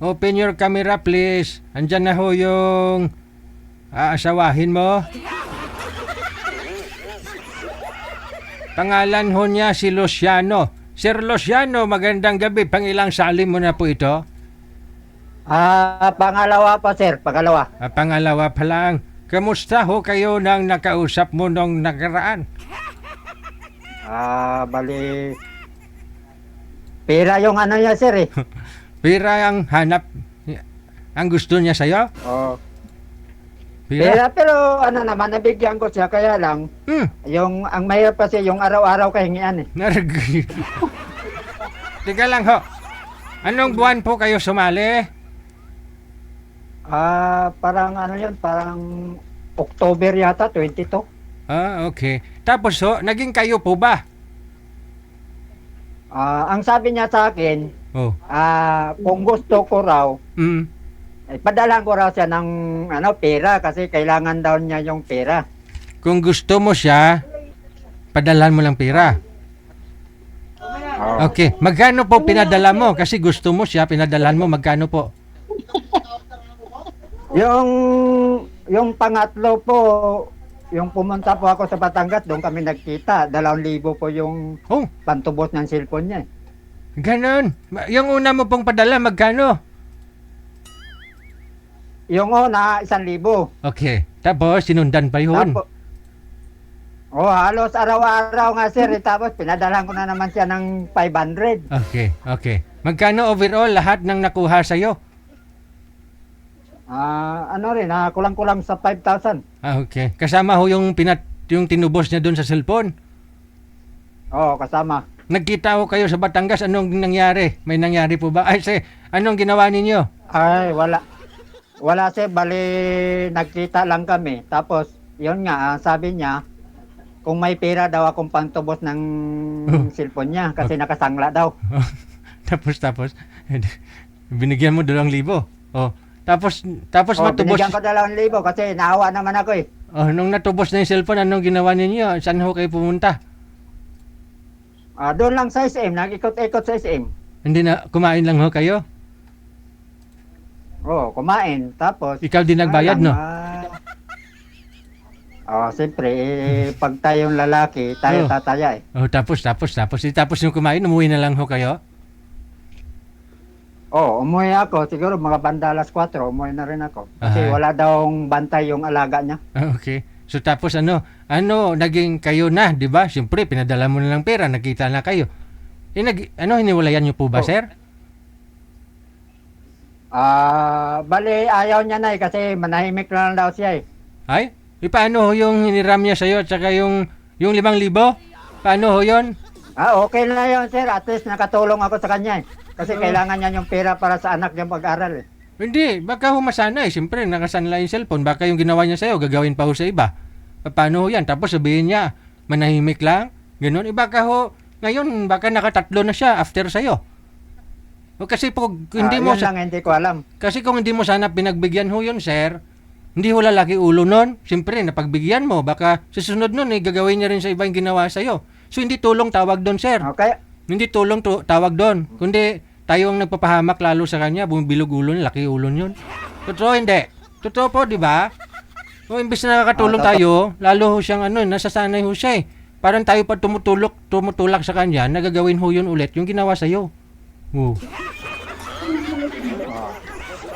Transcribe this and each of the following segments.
Open your camera please. Andyan na ho yung aasawahin mo. Pangalan ho niya si Luciano. Sir Luciano, magandang gabi. Pangilang salim mo na po ito? Pangalawa po, sir. Pangalawa. Pangalawa pa lang. Kamusta ho kayo nang nakausap mo nung nakaraan? Bali. Pera yung ano niya, sir, eh. Pira ang hanap, ang gusto niya sa'yo? Oh. Pira? Pero ano naman, nabigyan ko siya. Kaya lang, ang mahirap kasi yung araw-araw kahingian, eh. Teka lang ho. Anong buwan po kayo sumali? Parang ano yun, parang October yata, 22. Okay. Tapos ho, naging kayo po ba? Ang sabi niya sa akin, Oh. kung gusto ko raw, Mm. padalan ko raw siya ng pera kasi kailangan daw niya yung pera. Kung gusto mo siya, padalan mo lang pera. Oh. Okay. Magkano po pinadala mo? Kasi gusto mo siya, pinadalan mo. Magkano po? Yung pangatlo po, yung pumunta po ako sa Batangas, doon kami nagkita. 2,000 po yung Oh, pantubos ng cellphone niya. ganon. Yung una mo pong padala, magkano? Yung una, 1,000. Okay. Tapos, sinundan pa yun. Halos araw-araw nga, sir. Tapos pinadalan ko na naman siya ng 500. Okay, okay. Magkano overall lahat ng nakuha sa'yo? Kulang-kulang sa 5,000. Okay. Kasama ho yung tinubos niya doon sa cellphone. Oo, kasama. Nagkita ho kayo sa Batangas. Anong nangyari? May nangyari po ba? Anong ginawa ninyo? Ay, wala. Wala, sir. Bali, nagkita lang kami. Tapos, yun nga, sabi niya, kung may pera daw akong pantubos ng cellphone niya kasi nakasangla daw. tapos, binigyan mo 2,000. Oh, tapos matubos. Binigyan ko 2,000 kasi naawa naman ako, eh. Oh, nung natubos na yung cellphone, anong ginawa ninyo? Saan ho kayo pumunta? Doon lang sa SM, nag-ikot-ikot sa SM. Hindi na, kumain lang ho kayo? Kumain. Tapos, Ikaw din nagbayad, no? Siyempre, pag tayong lalaki, tayo tataya, eh. Oh, tapos yung kumain, umuwi na lang ho kayo? Umuwi ako. Siguro mga banda alas 4, umuwi na rin ako. Kasi Aha. wala daw bantay yung alaga niya. Okay. So tapos naging kayo na, di ba? Siyempre, pinadala mo na lang pera, nakita na kayo. Hiniwalayan niyo po ba, sir? Bali, ayaw niya na, eh, kasi manahimik lang daw siya, eh. Ay? Paano ho yung hiniram niya sa'yo at saka yung 5,000? Paano ho yun? Okay na yun, sir. At least nakatulong ako sa kanya, eh. Kasi kailangan niya yung pera para sa anak niya pag-aral, eh. Hindi, baka ho masana eh. Siyempre, nakasanla yung cellphone. Baka yung ginawa niya sa'yo, gagawin pa ho sa iba. Paano ho yan? Tapos sabihin niya, manahimik lang? Ganun. Baka ho, ngayon, baka nakatatlo na siya after sa'yo. Kasi po, hindi mo... Yun lang, hindi ko alam. Kasi kung hindi mo sana pinagbigyan ho yun, sir, hindi ho lalaki ulo nun. Siyempre, napagbigyan mo. Baka susunod nun, gagawin niya rin sa iba yung ginawa sa'yo. So, hindi tulong tawag doon, sir. Okay. Hindi tulong tawag doon. Kundi, tayo ang nagpapahamak lalo sa kanya, bumibilog ulo niya, laki ulo niyon. Totoo hindi? Totoo po, di ba? O imbes na nakakatulong tayo, lalo ho siyang nasasanay ho siya eh. Parang tayo pa tumutulak sa kanya, nagagawin ho yun ulit, yung ginawa sa'yo. Oh.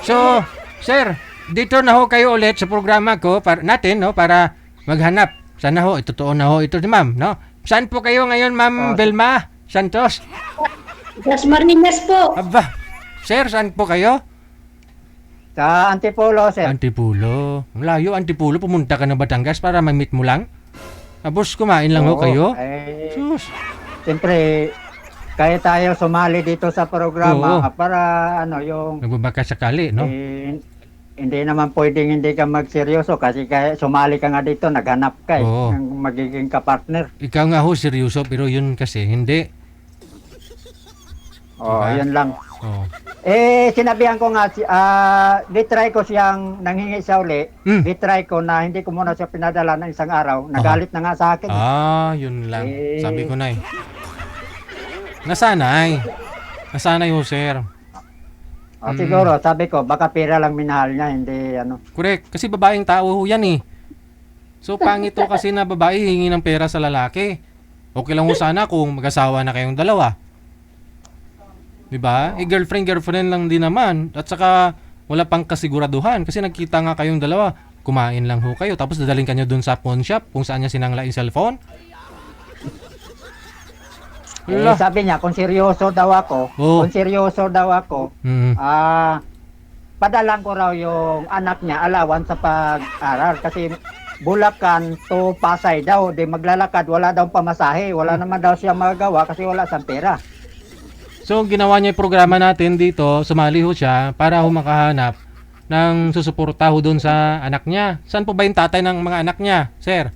So, sir, dito na ho kayo ulit sa programa ko para maghanap. Sana ho, totoo na ho ito ni ma'am, no? Saan po kayo ngayon, ma'am Belma Santos? Las Marinas po. Aba, sir, saan po kayo? Sa Antipolo, sir. Antipulo. Malayo, Antipulo. Pumunta ka na Batangas para ma-meet mo lang? Tapos kumain lang ho kayo? Sus. Siyempre, kaya tayo sumali dito sa programa para yung... Nagbabaka sakali, no? Hindi naman pwedeng hindi ka magseryoso kasi kaya sumali ka nga dito, naghanap ka ng magiging kapartner. Ikaw nga ho, seryoso, pero yun kasi, hindi. Yun lang. Oh. Sinabihan ko nga, ditry ko siyang nanghingi siya uli. Ditry ko na hindi ko muna siya pinadala ng isang araw. Nagalit na nga sa akin. Yun lang. Sabi ko na eh. Nasanay. Nasanay ho, sir. Siguro, sabi ko, baka pera lang minahal niya, hindi ano. Correct. Kasi babaeng tao ho yan eh. So, pangit ho kasi na babae hingi ng pera sa lalaki. Okay lang ho sana kung mag-asawa na kayong dalawa. Diba? Girlfriend lang din naman. At saka, wala pang kasiguraduhan. Kasi nagkita nga kayong dalawa. Kumain lang ho kayo. Tapos dadalhin kanyo dun sa pawn shop kung saan niya sinangla yung cellphone. Wala. Sabi niya, kung seryoso daw ako, Mm. padalang ko raw yung anak niya alawan sa pag-aral kasi Bulacan to Pasay daw, di maglalakad, wala daw pamasahe, wala naman daw siya magagawa kasi wala siyang pera. So, ginawa niya yung programa natin dito, sumali ho siya para ho makahanap ng susuporta ho doon sa anak niya. Saan po ba yung tatay ng mga anak niya, sir?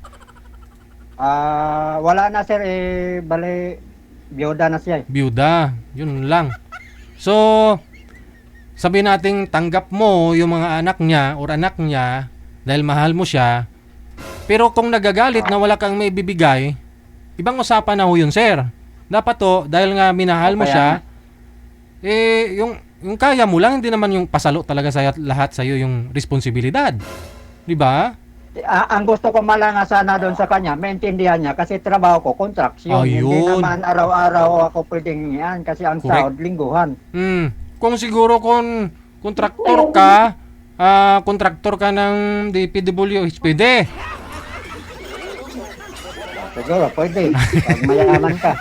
Wala na sir, bale, biyuda na siya. Byuda, yun lang. So, sabi nating tanggap mo yung mga anak niya or anak niya dahil mahal mo siya. Pero kung nagagalit na wala kang may bibigay, ibang usapan na ho yun, sir. Dapat to, dahil nga minahal mo siya, yung kaya mo lang, hindi naman yung pasalo talaga sa lahat sa iyo yung responsibilidad. 'Di ba? Ang gusto ko malanga sana doon sa kanya, maintindihan niya kasi trabaho ko, contraction. Hindi Ayun. naman araw-araw ako pwedeng yan kasi ang Correct. sahod lingguhan. Kung siguro kung kontraktor ka ng DPWH, pwede. Siguro, pwede. Pag mayaman ka.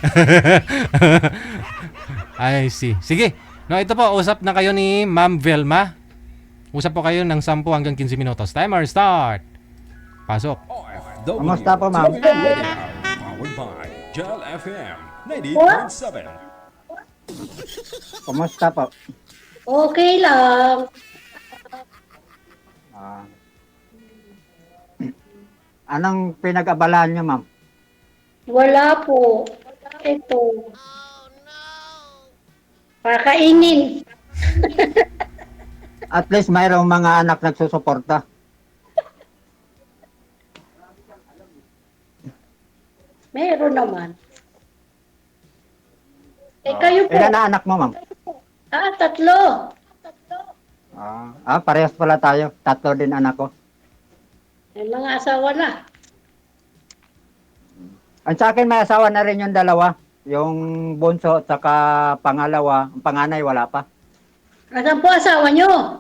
I see. Sige. No, ito po, usap na kayo ni Ma'am Velma. Usap po kayo ng 10 hanggang 15 minutos. Timer start. Pasok. Kamusta po, ma'am? Powered by Gel FM 90.7. Kumusta po? Okay lang. Anong pinag-abalaan niyo, ma'am? Wala po. Ito. Pakainin. At least mayroong mga anak nagsusuporta. Meron naman. Kayo po. Ilan na anak mo, ma'am? 3. Parehas pala tayo. 3 din anak ko. May mga asawa na. Ang sa akin may asawa na rin yung 2. Yung bunso at saka pangalawa. Ang panganay wala pa. Asan po asawa nyo?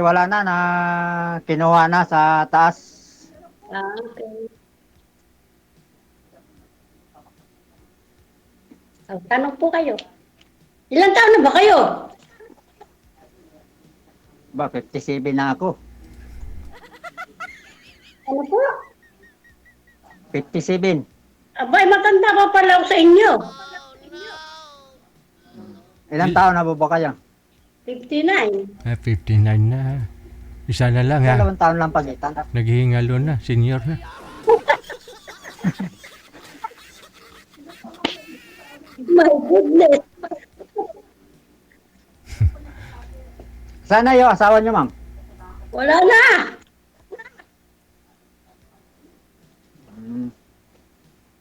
Wala na kinuha na sa taas. Okay. Tanong po kayo. Ilang taon na ba kayo? Ba, 57 na ako. Ano po? 57. Abay, matanda pa pala ako sa inyo. Ilang taon na po ba kayo? 59. 59 na. Isa na lang ha. 2 taon lang pagitan. Naghihingalo na. Senior na. My goodness. Sana yung asawa niyo, ma'am? Wala na.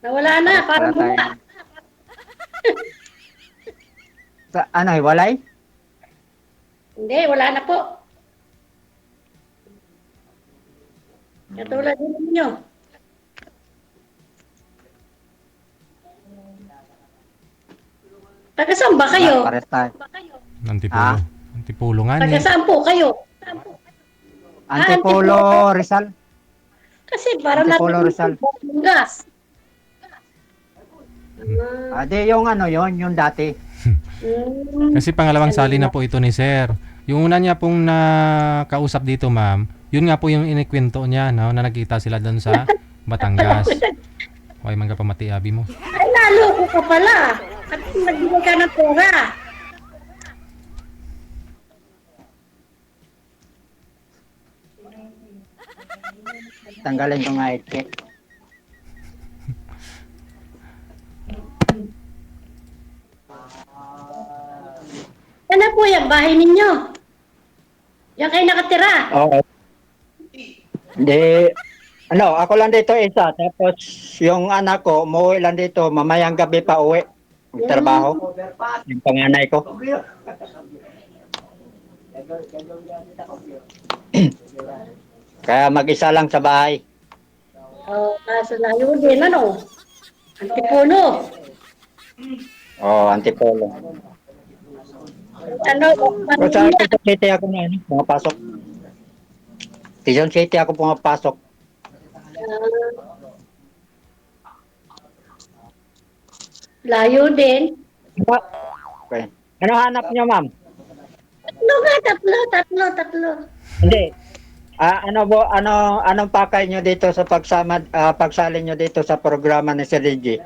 Nawala na. Parang Wala wala. tayo. Hiwalay? Hindi, wala na po. Katulad din ninyo. Taga saan ba kayo? Pares tayo. Antipulo. Antipulo nga Taga ni. saan po kayo? Antipolo, Rizal. Kasi parang Antipolo, Rizal. gas. Di yung yung dati. Kasi pangalawang sali na po ito ni Sir. Yung una niya pong nakausap dito, ma'am, yun nga po yung inikwento niya, no, na nakita sila doon sa Batangas. Okay, man ka pamati abi mo. Ay, lalo ko ka pala. At nagbigay ka ng pera. Tanggalin ko nga ito. Ano po yung bahay ninyo? Diyan kayo nakatira. Oo. Hindi. Ako lang dito isa. Tapos yung anak ko, umuwi lang dito. Mamayang gabi pa uwi. magtrabaho. Yung panganay ko. Kaya mag-isa lang sa bahay. Kaso layo din, ano? Antipuno. Antipolo. Ano? O sa Quezon City ako na, pumapasok. Quezon City ako pumapasok. Layo din. Okay. Ano hanap niyo, ma'am? Tatlo. Hindi. Anong pakay niyo dito sa pagsali niyo dito sa programa ni Sir Reggie?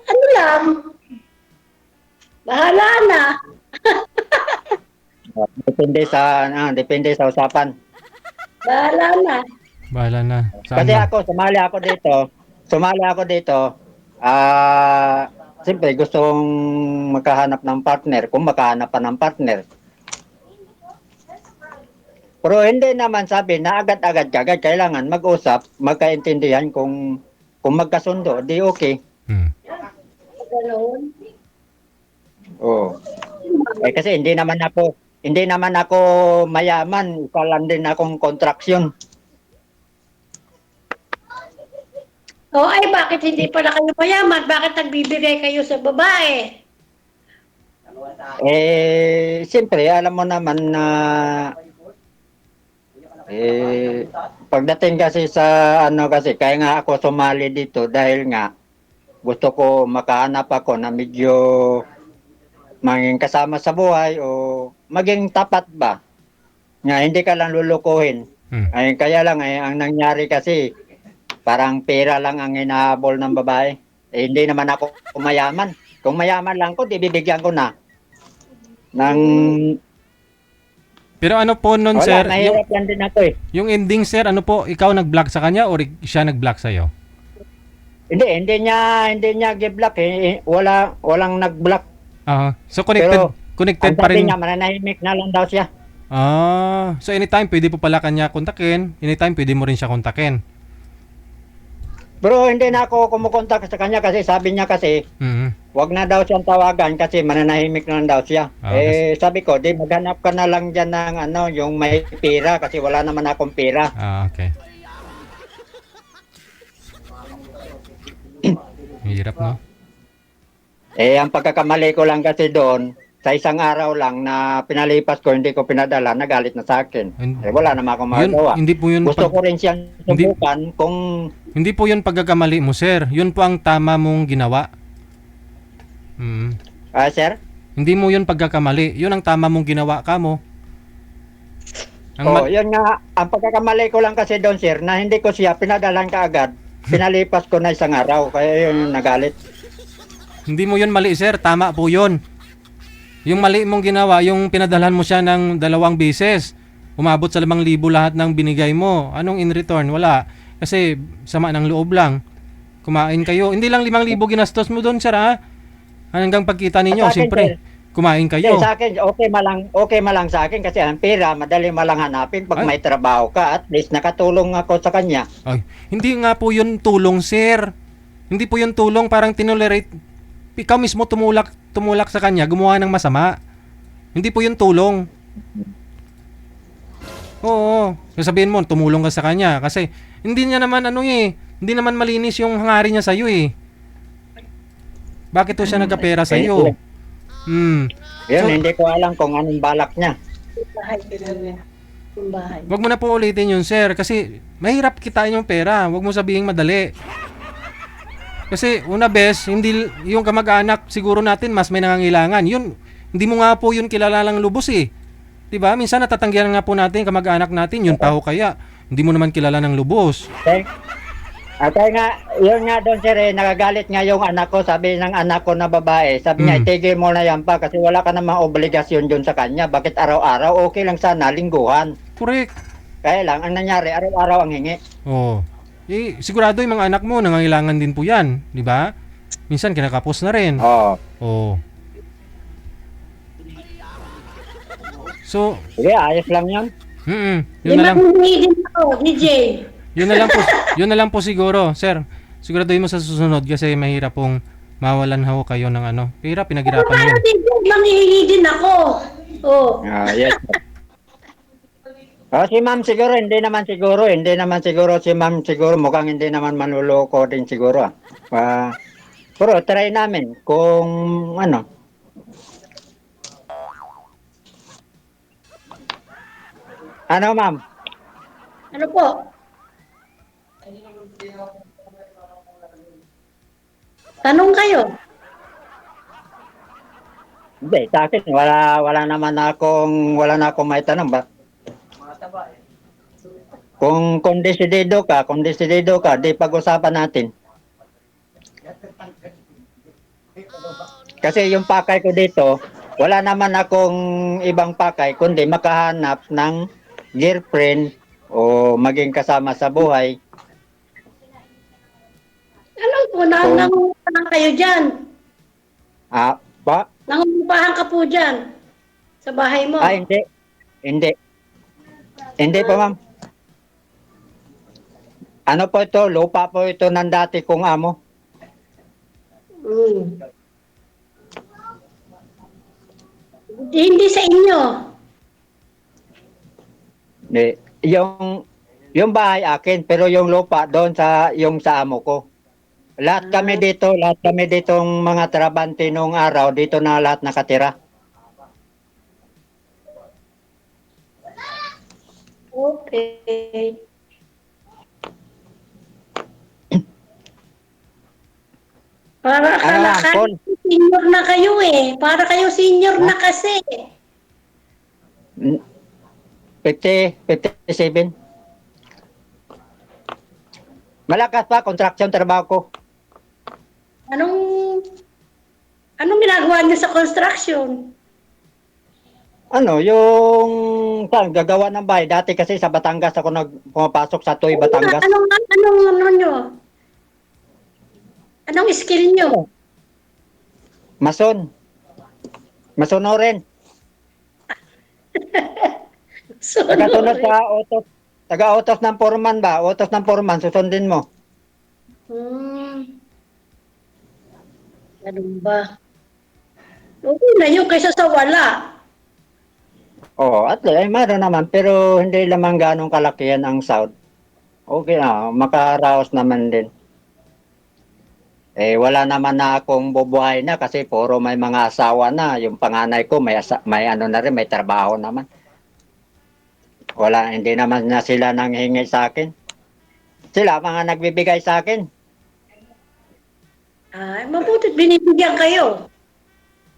Ano lang? Bahala na. Depende sa usapan. Bahala na. Bahala na. Saan Kasi ba? ako sumali ako dito. Siyempre gustong makahanap ng partner, kung makahanap pa ng partner. Pero hindi naman sabi na agad-agad kagad kailangan mag-usap, magkaintindihan kung magkasundo, di okay. Ganoon. Oo. Kasi hindi naman ako mayaman, isa lang din akong kontraksyon. Ay bakit hindi pala kayo mayaman? Bakit nagbibigay kayo sa babae? Siyempre alam mo naman na pagdating kasi sa kasi kaya nga ako sumali dito dahil nga gusto ko makahanap ako na medyo maging kasama sa buhay o maging tapat ba nga hindi ka lang lulukuhin. Kaya lang ang nangyari kasi parang pera lang ang hinahabol ng babae. Hindi naman ako mayaman. Kung mayaman lang ko, di bibigyan ko na ng Pero ano po nun, wala, sir? nahirap lang din ako Yung ending, sir, ano po? Ikaw nag-block sa kanya or siya nag-block sa'yo? Hindi niya gi-block walang nag-block. So connected Pero, connected ang pa sabi rin. niya, mananahimik na lang daw siya. So anytime pwede po pala kanya kontakin, anytime pwede mo rin siya kontakin. Pero hindi na ako kumukontak sa kanya kasi sabi niya kasi, wag na daw siyang tawagan kasi mananahimik na lang daw siya. Sabi ko, di maghanap ka na lang dyan ng yung may pera kasi wala naman akong pera. Okay. Hirap, no? Ang pagkakamali ko lang kasi doon, sa isang araw lang na pinalipas ko, hindi ko pinadala, nagalit na sa akin. Wala naman akong magagawa. Hindi po yun Gusto ko rin siyang subukan kung... Hindi po yun pagkakamali mo, sir. Yun po ang tama mong ginawa. Sir? Hindi mo yun pagkakamali. Yun ang tama mong ginawa ka mo. Yun nga. Ang pagkakamali ko lang kasi doon, sir, na hindi ko siya pinadalan kaagad. Pinalipas ko na isang araw. Kaya yun nagalit. Hindi mo yun mali, sir. Tama po yun. Yung mali mong ginawa, yung pinadalhan mo siya ng 2 beses. Umabot sa 5,000 lahat ng binigay mo. Anong in return? Wala. Kasi sama ng loob lang. Kumain kayo. Hindi lang 5,000 ginastos mo doon, sir, ha? Hanggang pagkita ninyo, siyempre, kumain kayo. Sa akin, okay malang sa akin kasi ang pera, madali malang hanapin pag may trabaho ka. At least nakatulong ako sa kanya. Ay, hindi nga po yun tulong, sir. Hindi po yun tulong, parang tinolerate. Ikaw mismo tumulak sa kanya, gumawa ng masama. Hindi po yun tulong. Oo, sasabihin mo, tumulong ka sa kanya. Kasi, hindi niya naman hindi naman malinis yung hangarin niya sa'yo eh. Bakit to siya nagkapera sa'yo? Yun, hindi ko alam kung anong balak niya. Wag mo na po ulitin yun, sir. Kasi, mahirap kitain yung pera. Wag mo sabihin madali. Kasi una hindi yung kamag-anak siguro natin mas may nangangailangan. Yun, hindi mo nga po yun kilala lang lubos eh. 'Di ba? Minsan natatanggihan nga po natin kamag-anak natin, yun pa ho kaya. Hindi mo naman kilala ng lubos. Kaya nga, yun nga doon sir, nagagalit nga yung anak ko, sabi ng anak ko na babae, sabi niya, itigil mo na yan pa kasi wala ka namang obligasyon dun sa kanya. Bakit araw-araw? Okay lang sana, lingguhan. Correct. Kaya lang, ang nangyari, araw-araw ang hingi. Sigurado yung mga anak mo nangangailangan din po yan, di ba? Minsan kinakapos na rin. So, ayos lang yan. Yun na lang. DJ. Yun na lang po siguro, sir. Siguraduhin mo sa susunod kasi mahirap pong mawalan ho kayo ng ano. Pira, pinaghirapan nyo Paano yun. din yun? Manghihingi din ako. Oh. Yes. Si ma'am siguro, hindi naman siguro si ma'am siguro mukhang hindi naman manluloko din siguro. Pero try namin kung ano. Ano ma'am? Ano po? Tanong kayo. Hindi, sa akin wala na akong may tanong ba? Kung desidido ka, di pag-usapan natin. Kasi yung pakay ko dito, wala naman akong ibang pakay kundi makahanap ng girlfriend o maging kasama sa buhay. Ano po? Kung, Nangungupahan kayo dyan. pa? Nangungupahan ka po dyan. Sa bahay mo. Hindi. Hindi. Hindi pa ma'am. Ano po ito? Lupa po ito ng dati kong amo. Mm. Hindi sa inyo. Hindi. Yung bahay akin, pero yung lupa doon yung sa amo ko. Lahat kami ditong mga trabante nung araw, dito na lahat nakatira. Okay. Para akala ka, Paul? senior na kayo eh. Para kayo senior na kasi. 57. Malakas pa, construction trabaho ko. Anong ginagawa niyo sa construction? Yung gagawa ng bahay. Dati kasi sa Batangas ako pumapasok sa Tuy, Batangas. Ano nyo? Anong skill nyo? Mason. Masonorin. Tagasunod sa utos. Taga-utos ng foreman ba? Utos ng foreman, susundin mo. Ganun ba? Okay na yun kaysa sa wala. Oo, at ay mayroon naman. Pero hindi naman ganong kalakihan ang sound. Okay na, makaraos naman din. Wala naman na akong bubuhay na kasi puro may mga asawa na. Yung panganay ko may ano na rin, may trabaho naman. Hindi naman na sila nanghingi sa akin. Sila mga nagbibigay sa akin. Mabuti binibigyan kayo.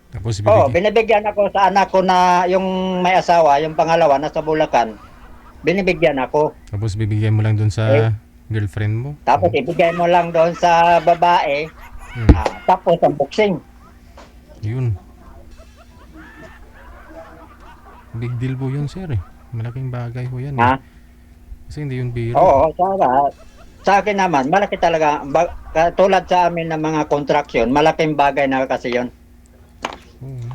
Tapos Binibigyan ako sa anak ko na yung may asawa, yung pangalawa nasa Bulacan. Binibigyan ako. Tapos bibigyan mo lang dun sa girlfriend mo. Tapos ibigay mo lang doon sa babae. Tapos ang boxing. Yun. Big deal po yun, sir eh. Malaking bagay po yan. Kasi hindi yun biro. Oo, sa akin naman, malaki talaga. Tulad sa amin ng mga construction, malaking bagay na kasi yun. Oo.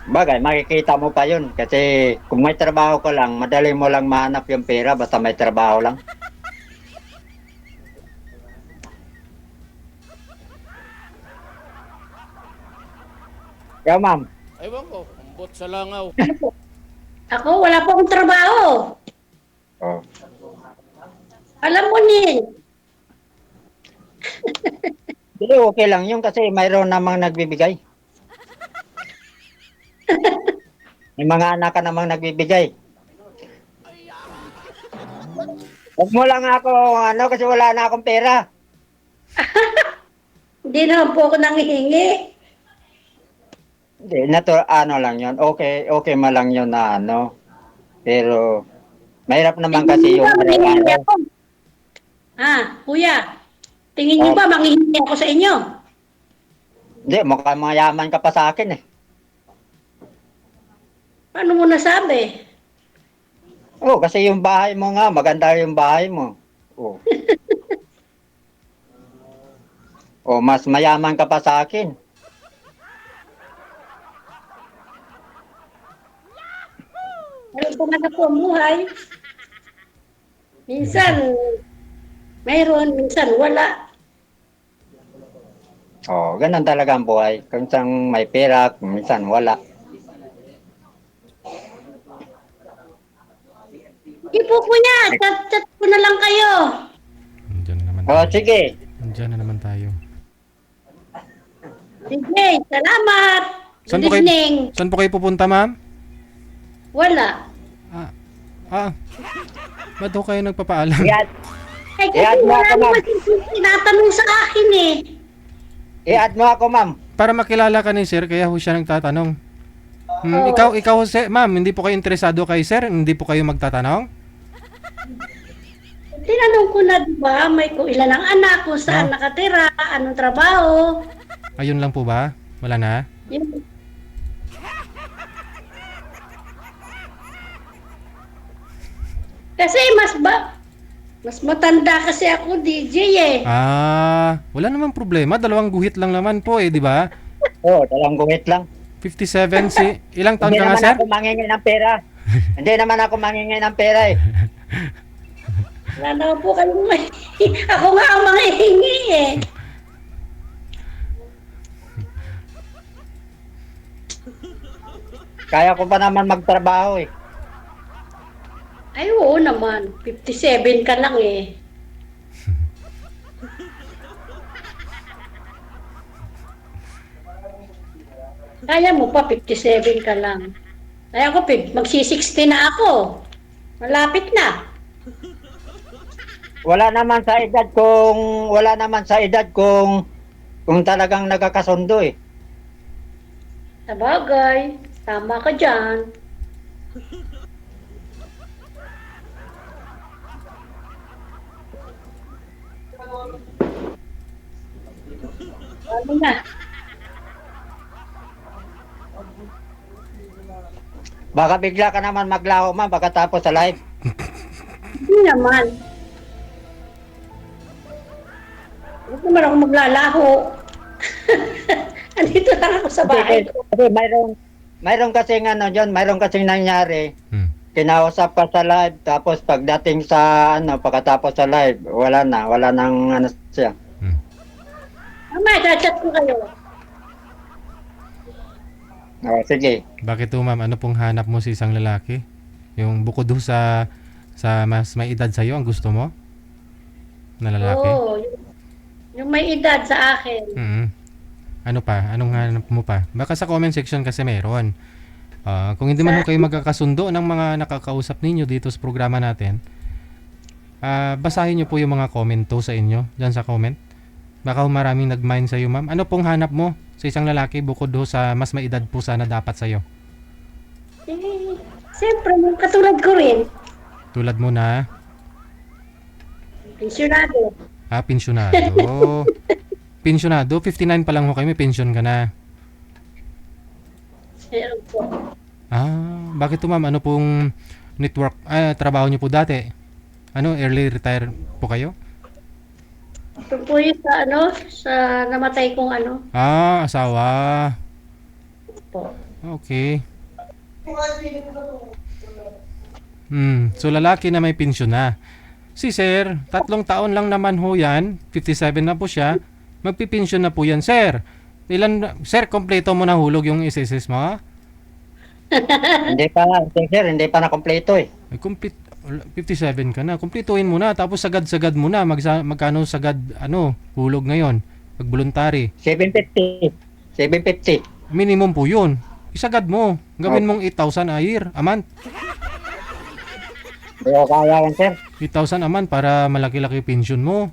Bagay, makikita mo pa yun. Kasi kung may trabaho ka lang, madali mo lang mahanap yung pera basta may trabaho lang. Kaya ma'am. Ewan ko, umbot sa langaw. Ako, wala pa akong trabaho. Alam mo ni. Hindi, okay lang yun kasi mayroon namang nagbibigay. May mga anak ka namang nagbibigay. Huwag mo lang ako, kasi wala na akong pera. Hindi naman po ako nanghihingi. Hindi, lang yun. Okay lang yun na Pero, mahirap naman kasi yung araw-araw. Kuya, tingin niyo ba manghihingi ako sa inyo? Hindi, mukhang mayaman ka pa sa akin eh. Paano mo nasabi? Kasi yung bahay mo nga, maganda yung bahay mo. Mas mayaman ka pa sa akin. Ano talaga po ang buhay? Minsan, mayroon, minsan wala. Oh, ganun talaga ang buhay. Kung saan may pera, kung minsan wala. Hindi po kuya, chat ko na lang kayo. Andiyan na naman Oh, tayo. sige. Andiyan na naman tayo. Sige, salamat. Saan Good po kayo, evening. saan po kayo pupunta, ma'am? Wala. Ba't ho kayo nagpapaalam? I-add, Eh, I-add kasi mo wala ako, ma'am. naman tinatanong sa akin eh. i-add mo ako, ma'am. Para makilala ka ni sir, kaya ho siya nagtatanong. Oo. Ikaw, ma'am, hindi po kayo interesado kay sir? Hindi po kayo magtatanong? Tinanong ko na, di ba, may kung ilan ang anak, kung saan nakatira, anong trabaho. Ayun lang po ba? Wala na? Yun. Kasi mas matanda kasi ako, DJ eh. Wala namang problema. 2 guhit lang naman po di ba? Oh, dalang gumit lang. 57 si... Ilang taon Hindi ka nga, naman sir? ako mangingi ng pera. Hindi naman ako mangingi ng pera eh. Wala naman po kayong may... Ako nga ang manghihingi eh. Kaya ko pa naman magtrabaho eh. Ay, oo naman. 57 ka lang eh. Kaya mo pa, 57 ka lang. Kaya ako, magsi-60 na ako. Malapit na. Wala naman sa edad kung talagang nagkakasundo eh. Sabagay, tama ka dyan. Ano na? Baka bigla ka naman maglaho man pagkatapos sa live. Hindi naman. Huwag naman ako maglalaho. Andito lang ako sa bahay ko. Kasi mayroon kasing mayroon kasing nangyari. Hmm. Kinausap ka sa live tapos pagdating sa pagkatapos sa live, wala nang siya. Mamaya, chat ko kayo. Oh, sige. Bakit ho, ma'am? Ano pong hanap mo sa isang lalaki? Yung bukod ho sa mas may edad sa'yo, ang gusto mo? Na lalaki? Oo, yung may edad sa akin. Mm. Ano pa? Anong hanap mo pa? Baka sa comment section kasi meron. Kung hindi man ho kayo magkakasundo ng mga nakakausap ninyo dito sa programa natin, basahin nyo po yung mga komento sa inyo, dyan sa comment. Baka ho maraming nag-mind sa'yo, ma'am. Ano pong hanap mo sa isang lalaki bukod ho sa mas may edad po sana dapat sa'yo? Eh, siyempre, yung katulad ko rin. Tulad mo na, Pensyonado. pensyonado. Pensyonado, 59 pa lang ho kayo, may pension ka na. Meron po. Bakit to, ma'am? Ano pong trabaho niyo po dati? Early retire po kayo? Ito po yung sa namatay kong Asawa. po. Okay. So lalaki na may pensyon na. Si sir, 3 taon lang naman ho yan. 57 na po siya. Magpipensyon na po yan, sir. Sir, kompleto mo na hulog yung SSS mo? Hindi pa na kompleto eh. Ay, 57 ka na. Kumpletuhin mo na. Tapos sagad-sagad mo na. Magkano sagad, hulog ngayon? Pag voluntary. 750. Minimum po yun. Isagad mo. Gawin mong 8,000 a year, a month. Hindi ko kaya yan, sir. 8,000 a month para malaki-laki pension mo.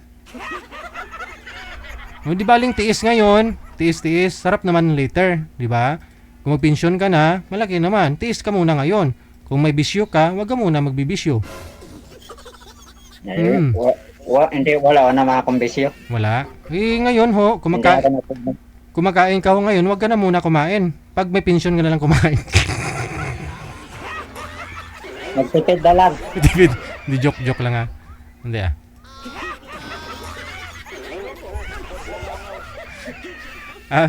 Di baling tiis ngayon. Tiis. Sarap naman later. Di ba? Kung mag-pension ka na, malaki naman. Tiis ka muna ngayon. Kung may bisyo ka, wag ka muna magbibisyo. Eh, wala naman akong bisyo. Wala. Ngayon ho, kumakain ka ho ngayon, wag ka na muna kumain. Pag may pension ka na lang kumain. Magtipid na lang. Hindi joke lang ha. Hindi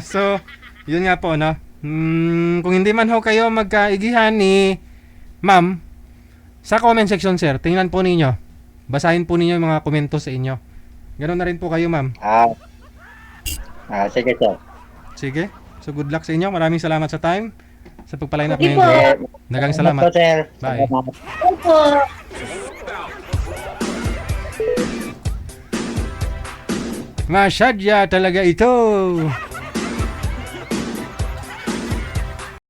so, yun nga po, no? Kung hindi man ho kayo magkaigihan ni Ma'am, sa comment section, sir, tingnan po ninyo. basahin po ninyo yung mga komento sa inyo. Ganoon na rin po kayo, ma'am. Sige, sir. Sige. So good luck sa inyo. Maraming salamat sa time. Sa pagpa-line up Sige ngayon. po. Dagang Salamat po, salamat. sir. Bye. Salamat. Opo. Masyadya talaga ito.